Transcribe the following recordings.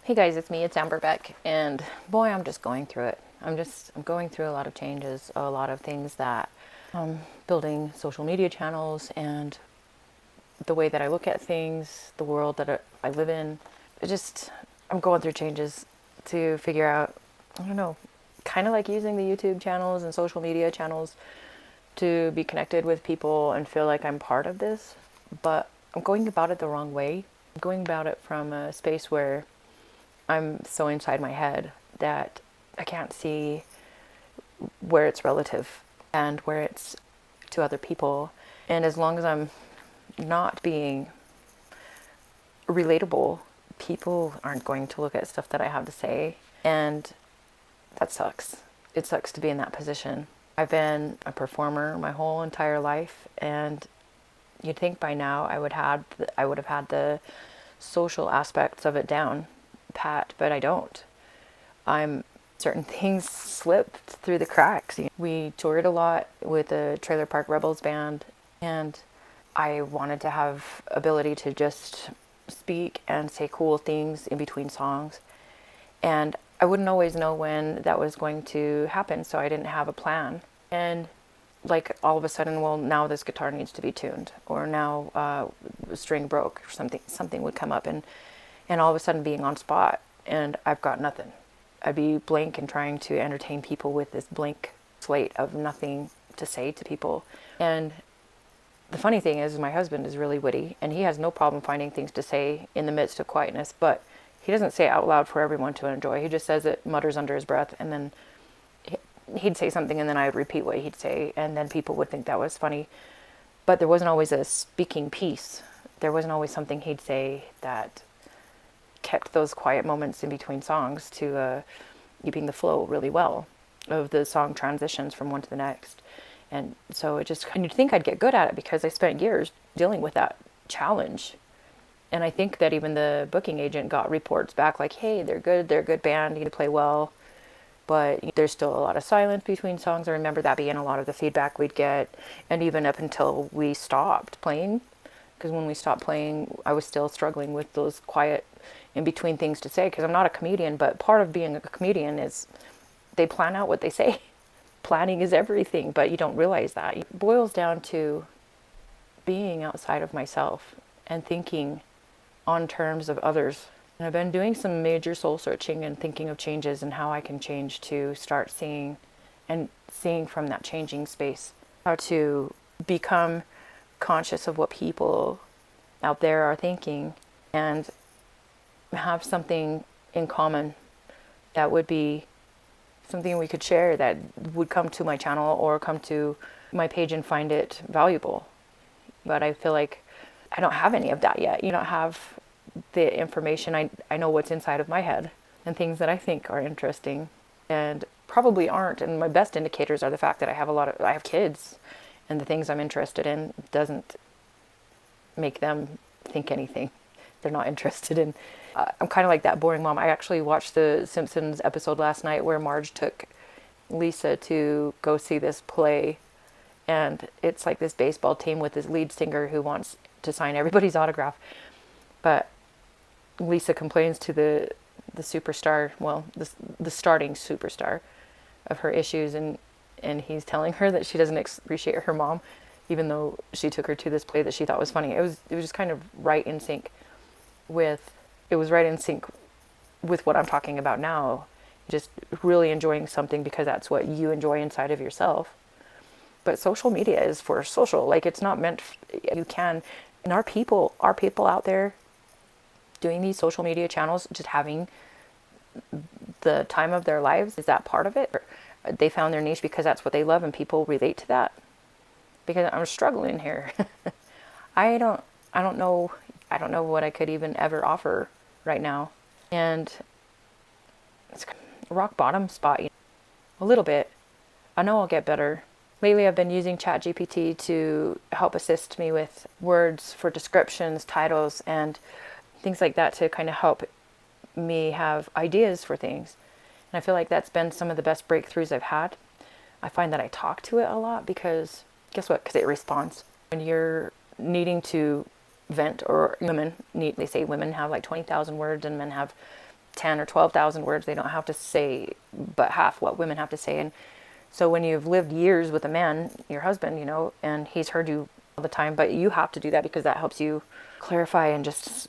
Hey guys, it's me, it's Amber Beck, and boy, I'm just going through it. I'm going through a lot of changes, a lot of things that building social media channels and the way that I look at things, the world that I live in. I'm going through changes to figure out, I don't know, kind of like using the YouTube channels and social media channels to be connected with people and feel like I'm part of this, but I'm going about it the wrong way. I'm going about it from a space where I'm so inside my head that I can't see where it's relative and where it's to other people. And as long as I'm not being relatable, people aren't going to look at stuff that I have to say. And that sucks. It sucks to be in that position. I've been a performer my whole entire life, and you'd think by now I would have had the social aspects of it down pat, but I don't. I'm Certain things slipped through the cracks. We toured a lot with the Trailer Park Rebels band, and I wanted to have ability to just speak and say cool things in between songs. And I wouldn't always know when that was going to happen, so I didn't have a plan. And like all of a sudden, well, now this guitar needs to be tuned, or now a string broke, or something would come up, and all of a sudden being on spot, and I've got nothing. I'd be blank and trying to entertain people with this blank slate of nothing to say to people. And the funny thing is my husband is really witty, and he has no problem finding things to say in the midst of quietness, but he doesn't say it out loud for everyone to enjoy. He just says it, mutters under his breath, and then he'd say something, and then I would repeat what he'd say, and then people would think that was funny. But there wasn't always a speaking piece. There wasn't always something he'd say that kept those quiet moments in between songs to keeping the flow really well of the song transitions from one to the next. And so and you'd think I'd get good at it because I spent years dealing with that challenge. And I think that even the booking agent got reports back like, hey, they're a good band, you play well, but there's still a lot of silence between songs. I remember that being a lot of the feedback we'd get, and even up until we stopped playing, because when we stopped playing, I was still struggling with those quiet in between things to say, because I'm not a comedian, but part of being a comedian is they plan out what they say. Planning is everything, but you don't realize that. It boils down to being outside of myself and thinking on terms of others. And I've been doing some major soul searching and thinking of changes and how I can change to start seeing from that changing space, how to become conscious of what people out there are thinking and have something in common that would be something we could share, that would come to my channel or come to my page and find it valuable. But I feel like I don't have any of that yet. You don't have the information. I know what's inside of my head and things that I think are interesting and probably aren't. And my best indicators are the fact that I have kids, and the things I'm interested in doesn't make them think anything. They're not interested in. I'm kind of like that boring mom. I actually watched the Simpsons episode last night where Marge took Lisa to go see this play, and it's like this baseball team with this lead singer who wants to sign everybody's autograph, but Lisa complains to the superstar, well, the starting superstar, of her issues, and he's telling her that she doesn't appreciate her mom, even though she took her to this play that she thought was funny. It was just kind of right in sync with what I'm talking about now. Just really enjoying something because that's what you enjoy inside of yourself. But social media is for social. Like, it's not meant. You can, and our people out there doing these social media channels, just having the time of their lives. Is that part of it? Or they found their niche because that's what they love and people relate to that? Because I'm struggling here. I don't know. I don't know what I could even ever offer right now. And it's a rock bottom spot, a little bit. I know I'll get better. Lately I've been using ChatGPT to help assist me with words for descriptions, titles, and things like that to kind of help me have ideas for things. And I feel like that's been some of the best breakthroughs I've had. I find that I talk to it a lot because, guess what? Because it responds. When you're needing to vent, or they say women have like 20,000 words and men have 10 or 12,000 words. They don't have to say but half what women have to say. And so when you've lived years with a man, your husband, and he's heard you all the time, but you have to do that because that helps you clarify and just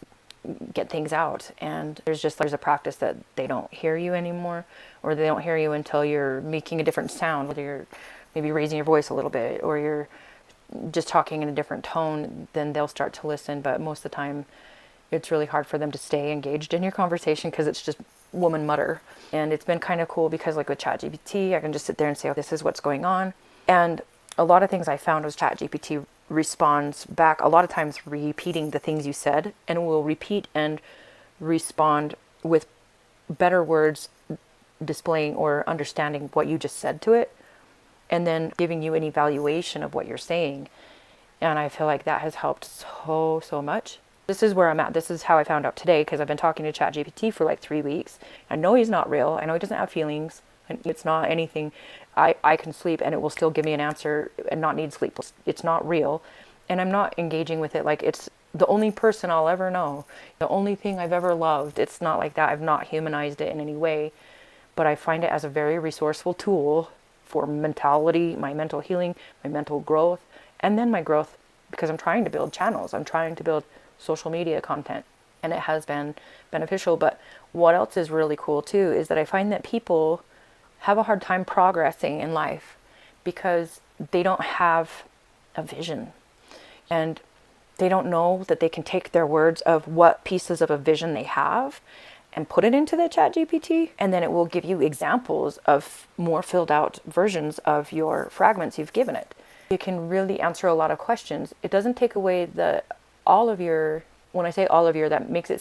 get things out. And there's a practice that they don't hear you anymore, or they don't hear you until you're making a different sound, whether you're maybe raising your voice a little bit or you're just talking in a different tone, then they'll start to listen. But most of the time it's really hard for them to stay engaged in your conversation because it's just woman mutter. And it's been kind of cool because like with ChatGPT, I can just sit there and say, oh, this is what's going on. And a lot of things I found was ChatGPT responds back a lot of times repeating the things you said, and will repeat and respond with better words displaying or understanding what you just said to it, and then giving you an evaluation of what you're saying. And I feel like that has helped so much. This is where I'm at. This is how I found out today, because I've been talking to ChatGPT for like 3 weeks. I know he's not real. I know he doesn't have feelings. And it's not anything. I can sleep and it will still give me an answer and not need sleep. It's not real. And I'm not engaging with it like it's the only person I'll ever know, the only thing I've ever loved. It's not like that. I've not humanized it in any way. But I find it as a very resourceful tool for mentality, my mental healing, my mental growth, and then my growth because I'm trying to build channels. I'm trying to build social media content, and it has been beneficial. But what else is really cool too is that I find that people have a hard time progressing in life because they don't have a vision, and they don't know that they can take their words of what pieces of a vision they have and put it into the ChatGPT, and then it will give you examples of more filled out versions of your fragments you've given it. It can really answer a lot of questions. It doesn't take away all of your, when I say all of your, that makes it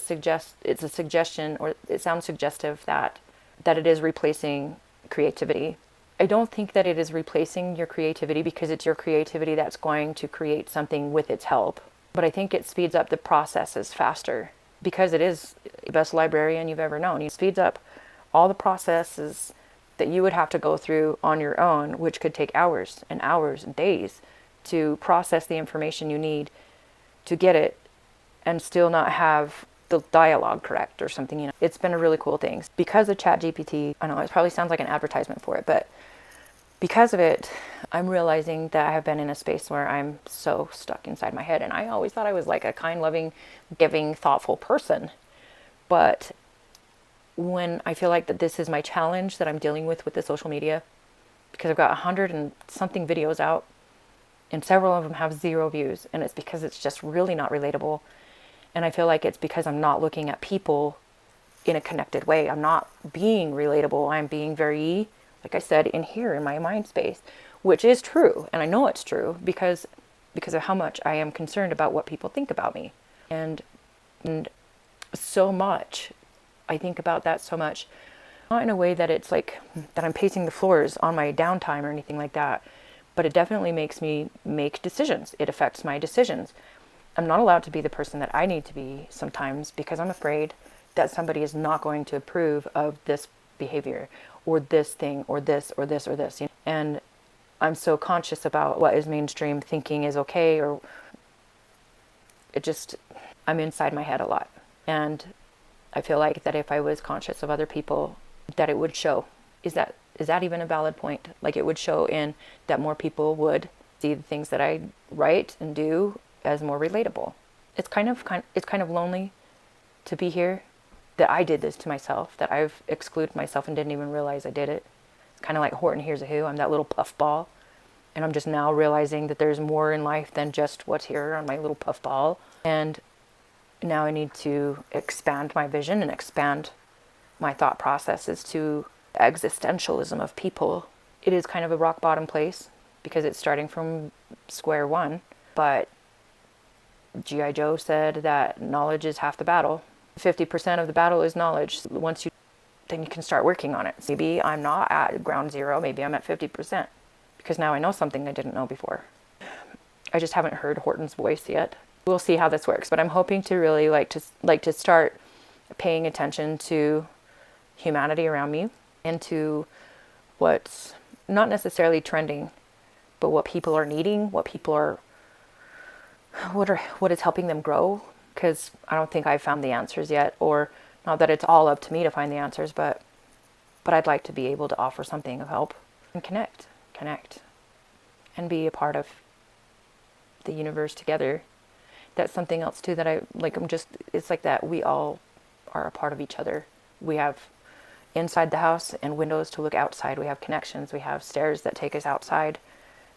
suggest, it's a suggestion, or it sounds suggestive that it is replacing creativity. I don't think that it is replacing your creativity, because it's your creativity that's going to create something with its help. But I think it speeds up the processes faster, because it is the best librarian you've ever known. It speeds up all the processes that you would have to go through on your own, which could take hours and hours and days to process the information you need to get it and still not have the dialogue correct or something. It's been a really cool thing. Because of ChatGPT, I know it probably sounds like an advertisement for it, but because of it, I'm realizing that I have been in a space where I'm so stuck inside my head. And I always thought I was like a kind, loving, giving, thoughtful person. But when I feel like that this is my challenge that I'm dealing with the social media, because I've got 100 and something videos out, and several of them have 0 views, and it's because it's just really not relatable. And I feel like it's because I'm not looking at people in a connected way. I'm not being relatable. I'm being very, like I said, in here in my mind space, which is true. And I know it's true because of how much I am concerned about what people think about me. And so much, I think about that so much, not in a way that it's like that I'm pacing the floors on my downtime or anything like that, but it definitely makes me make decisions. It affects my decisions. I'm not allowed to be the person that I need to be sometimes because I'm afraid that somebody is not going to approve of this behavior or this thing or this or this or this. And I'm so conscious about what is mainstream thinking is okay, or I'm inside my head a lot. And I feel like that if I was conscious of other people, that it would show. Is that even a valid point? Like, it would show in that more people would see the things that I write and do as more relatable. It's kind of lonely to be here, that I did this to myself, that I've excluded myself and didn't even realize I did it. It's kind of like Horton Hears a Who. I'm that little puffball, and I'm just now realizing that there's more in life than just what's here on my little puffball. And now I need to expand my vision and expand my thought processes to existentialism of people. It is kind of a rock bottom place because it's starting from square one, but G.I. Joe said that knowledge is half the battle. 50% of the battle is knowledge. Then you can start working on it. Maybe I'm not at ground zero. Maybe I'm at 50% because now I know something I didn't know before. I just haven't heard Horton's voice yet. We'll see how this works, but I'm hoping to really like to start paying attention to humanity around me and to what's not necessarily trending, but what people are needing, what is helping them grow. Because I don't think I've found the answers yet, or Not that it's all up to me to find the answers, but I'd like to be able to offer something of help and connect, and be a part of the universe together. That's something else too that I like. It's like that we all are a part of each other. We have inside the house and windows to look outside. We have connections. We have stairs that take us outside.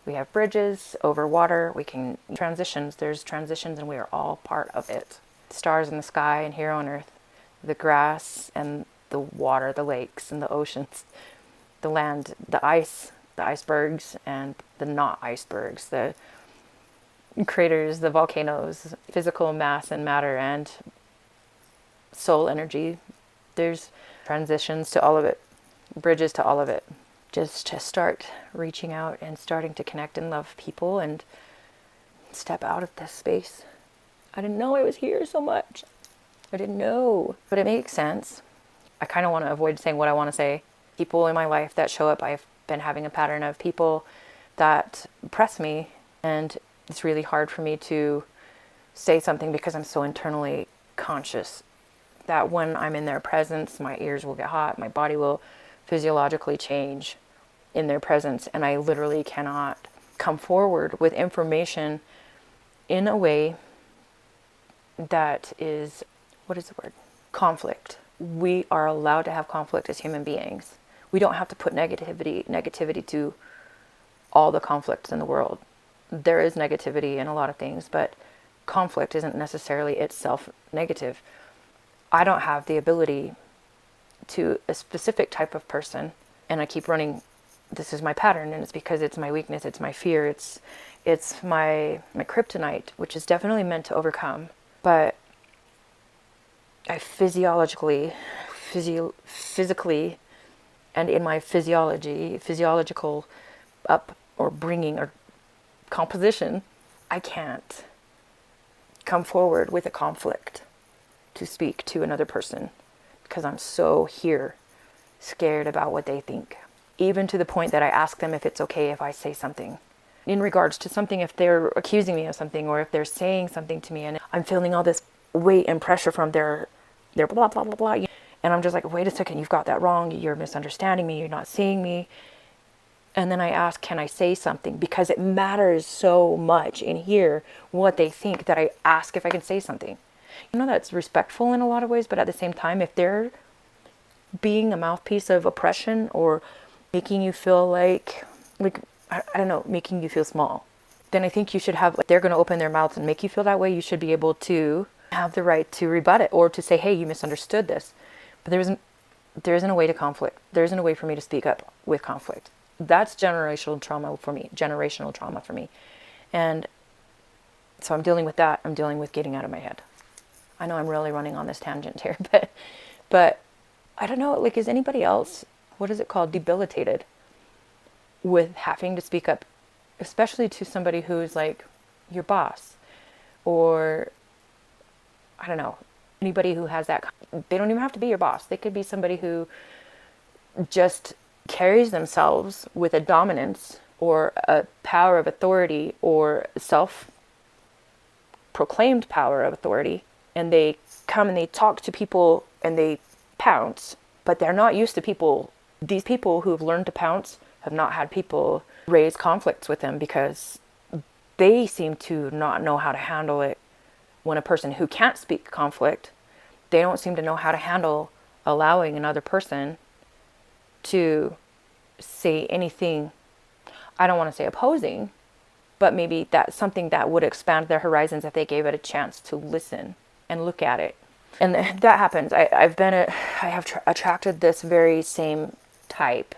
We have bridges over water. We can transitions. There's transitions, and we are all part of it. Stars in the sky and here on earth, the grass and the water, the lakes and the oceans, the land, the ice, the icebergs and the not icebergs, the craters, the volcanoes, physical mass and matter and soul energy. There's transitions to all of it, bridges to all of it. Just to start reaching out and starting to connect and love people and step out of this space. I didn't know I was here so much. I didn't know. But it makes sense. I kind of want to avoid saying what I want to say. People in my life that show up, I've been having a pattern of people that press me, and it's really hard for me to say something because I'm so internally conscious that when I'm in their presence, my ears will get hot, my body will physiologically change in their presence, and I literally cannot come forward with information in a way that is, what is the word? Conflict. We are allowed to have conflict as human beings. We don't have to put negativity to all the conflicts in the world. There is negativity in a lot of things, but conflict isn't necessarily itself negative. I don't have the ability to a specific type of person, and I keep running, this is my pattern, and it's because it's my weakness, it's my fear, it's my kryptonite, which is definitely meant to overcome. But I physically, and in my physiological up or bringing or composition, I can't come forward with a conflict to speak to another person because I'm so here, scared about what they think. Even to the point that I ask them if it's okay if I say something in regards to something, if they're accusing me of something or if they're saying something to me and I'm feeling all this weight and pressure from their blah, blah, blah, blah. And I'm just like, wait a second, you've got that wrong. You're misunderstanding me. You're not seeing me. And then I ask, can I say something? Because it matters so much in here what they think that I ask if I can say something. You know, that's respectful in a lot of ways, but at the same time, if they're being a mouthpiece of oppression or making you feel like I don't know, making you feel small, then I think you should have, if they're going to open their mouths and make you feel that way, you should be able to have the right to rebut it or to say, hey, you misunderstood this. But there isn't a way to conflict. There isn't a way for me to speak up with conflict. That's generational trauma for me. And so I'm dealing with that. I'm dealing with getting out of my head. I know I'm really running on this tangent here, but I don't know, like, is anybody else, what is it called, debilitated with having to speak up, especially to somebody who's like your boss, or I don't know, anybody who has that, they don't even have to be your boss. They could be somebody who just carries themselves with a dominance or a power of authority or self-proclaimed power of authority, and they come and they talk to people and they pounce, but they're not used to people. These people who've learned to pounce have not had people raise conflicts with them because they seem to not know how to handle it. When a person who can't speak conflict, they don't seem to know how to handle allowing another person to say anything, I don't want to say opposing, but maybe that's something that would expand their horizons if they gave it a chance to listen and look at it. And that happens. I have attracted this very same type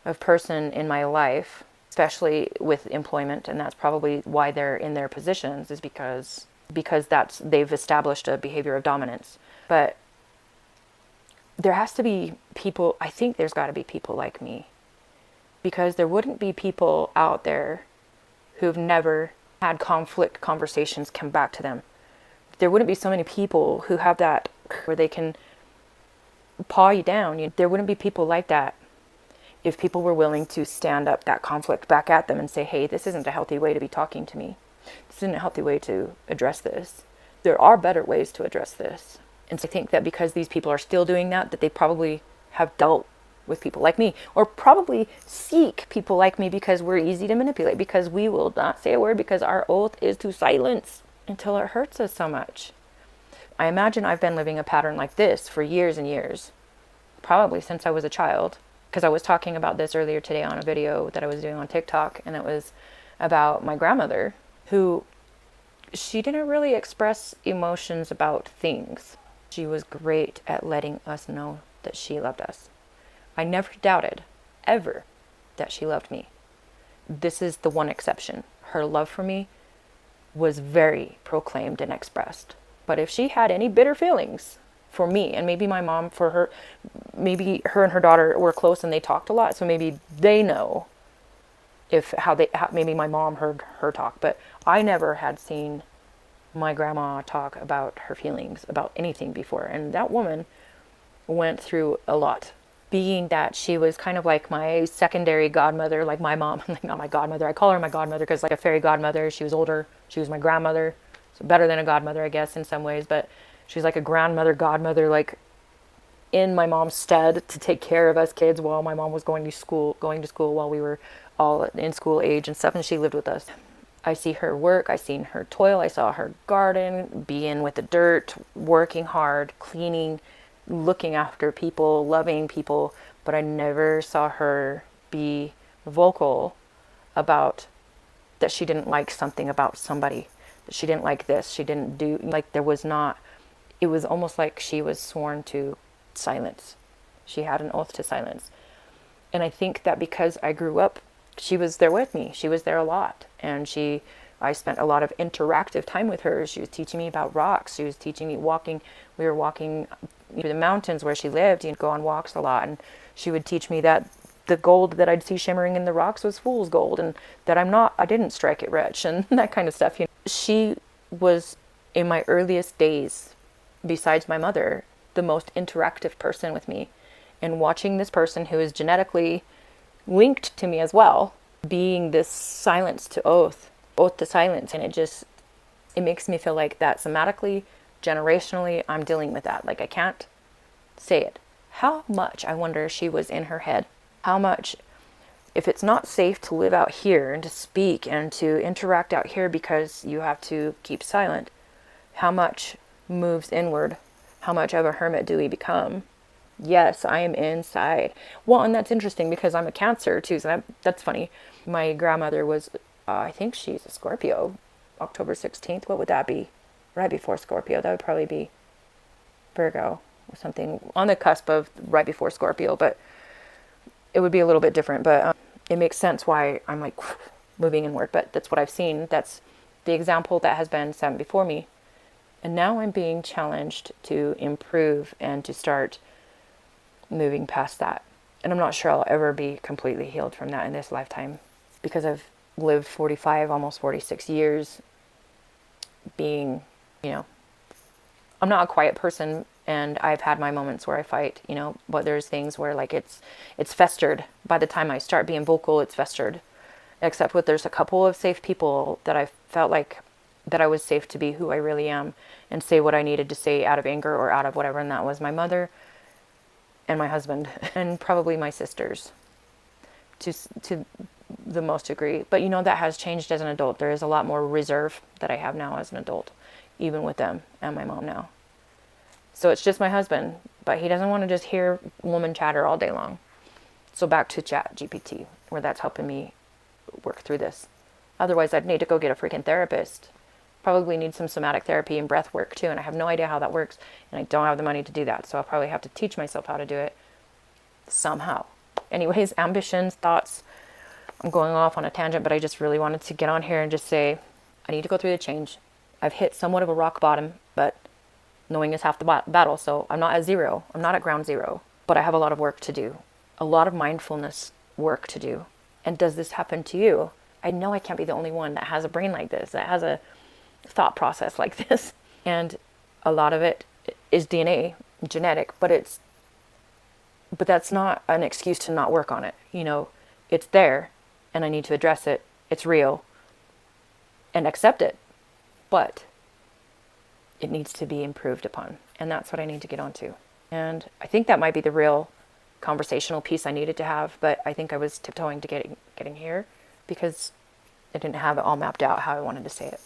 of person in my life, especially with employment, and that's probably why they're in their positions, is because they've established a behavior of dominance. But there has to be people, I think there's got to be people like me, because there wouldn't be people out there who've never had conflict conversations come back to them. There wouldn't be so many people who have that where they can paw you down. There wouldn't be people like that if people were willing to stand up that conflict back at them and say, hey, this isn't a healthy way to be talking to me. This isn't a healthy way to address this. There are better ways to address this. And so I think that because these people are still doing that, that they probably have dealt with people like me, or probably seek people like me because we're easy to manipulate, because we will not say a word because our oath is to silence until it hurts us so much. I imagine I've been living a pattern like this for years and years, probably since I was a child, because I was talking about this earlier today on a video that I was doing on TikTok, and it was about my grandmother, who, she didn't really express emotions about things. She was great at letting us know that she loved us. I never doubted, ever, that she loved me. This is the one exception. Her love for me was very proclaimed and expressed. But if she had any bitter feelings for me, and maybe my mom for her, maybe her and her daughter were close and they talked a lot, so maybe they know maybe my mom heard her talk, but I never had seen my grandma talk about her feelings about anything before. And that woman went through a lot, being that she was kind of like my secondary godmother, like my mom. Like, not my godmother, I call her my godmother because like a fairy godmother. She was older, she was my grandmother, so better than a godmother, I guess, in some ways, but she's like a grandmother, godmother, like in my mom's stead to take care of us kids while my mom was going to school while we were all in school age and stuff, and she lived with us. I see her work, I seen her toil, I saw her garden, be in with the dirt, working hard, cleaning, looking after people, loving people, but I never saw her be vocal about that she didn't like something about somebody, that she didn't like this, she didn't do, like there was not, it was almost like she was sworn to silence. She had an oath to silence. And I think that because I grew up, she was there with me. She was there a lot. And I spent a lot of interactive time with her. She was teaching me about rocks. She was teaching me walking. We were walking through the mountains where she lived. You'd go on walks a lot. And she would teach me that the gold that I'd see shimmering in the rocks was fool's gold, and that I didn't strike it rich, and that kind of stuff. You know, she was, in my earliest days, besides my mother, the most interactive person with me. And watching this person who is genetically linked to me as well, being this silence to oath to silence, and it makes me feel like that somatically, generationally, I'm dealing with that. Like I can't say it. How much, I wonder, she was in her head. How much, if it's not safe to live out here and to speak and to interact out here because you have to keep silent, how much moves inward? How much of a hermit do we become? Yes, I am inside. Well, and that's interesting because I'm a Cancer too, so that's funny. My grandmother was, I think she's a Scorpio, October 16th. What would that be? Right before Scorpio. That would probably be Virgo or something on the cusp of right before Scorpio, but it would be a little bit different. But it makes sense why I'm like moving inward, but that's what I've seen. That's the example that has been set before me. And now I'm being challenged to improve and to start moving past that. And I'm not sure I'll ever be completely healed from that in this lifetime, because I've lived 45, almost 46 years being, I'm not a quiet person, and I've had my moments where I fight, but there's things where like it's festered. By the time I start being vocal, it's festered. Except there's a couple of safe people that I felt like that I was safe to be who I really am and say what I needed to say out of anger or out of whatever, and that was my mother and my husband and probably my sisters to the most degree. But that has changed as an adult. There is a lot more reserve that I have now as an adult, even with them and my mom now. So it's just my husband, but he doesn't want to just hear woman chatter all day long. So back to ChatGPT, where that's helping me work through this. Otherwise, I'd need to go get a freaking therapist. Probably need some somatic therapy and breath work too, and I have no idea how that works, and I don't have the money to do that, so I'll probably have to teach myself how to do it somehow. Anyways, ambitions, thoughts. I'm going off on a tangent, but I just really wanted to get on here and just say I need to go through the change. I've hit somewhat of a rock bottom, but knowing is half the battle, so I'm not at zero. I'm not at ground zero, but I have a lot of work to do, a lot of mindfulness work to do. And does this happen to you? I know I can't be the only one that has a brain like this, that has a thought process like this. And a lot of it is DNA, genetic, but that's not an excuse to not work on it. It's there and I need to address it. It's real and accept it, but it needs to be improved upon. And that's what I need to get onto. And I think that might be the real conversational piece I needed to have, but I think I was tiptoeing to getting here because I didn't have it all mapped out how I wanted to say it.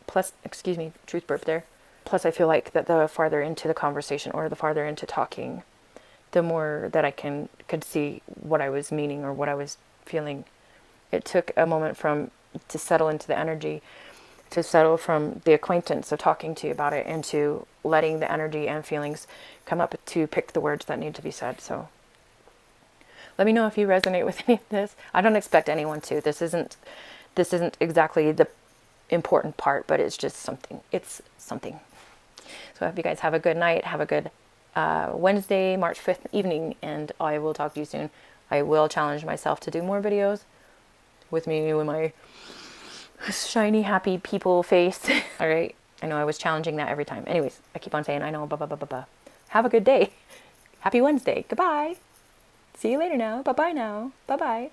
Plus, excuse me, truth burp there. Plus, I feel like that the farther into the conversation or the farther into talking, the more that I could see what I was meaning or what I was feeling. It took a moment to settle into the energy, to settle from the acquaintance of talking to you about it into letting the energy and feelings come up to pick the words that need to be said. So let me know if you resonate with any of this. I don't expect anyone to. This isn't exactly the important part, but it's just something. It's something. So I hope you guys have a good night. Have a good Wednesday, March 5th evening, and I will talk to you soon. I will challenge myself to do more videos with me with my shiny, happy people face. All right. I know I was challenging that every time. Anyways, I keep on saying, I know, blah, blah, blah, blah, blah. Have a good day. Happy Wednesday. Goodbye. See you later now. Bye-bye now. Bye-bye.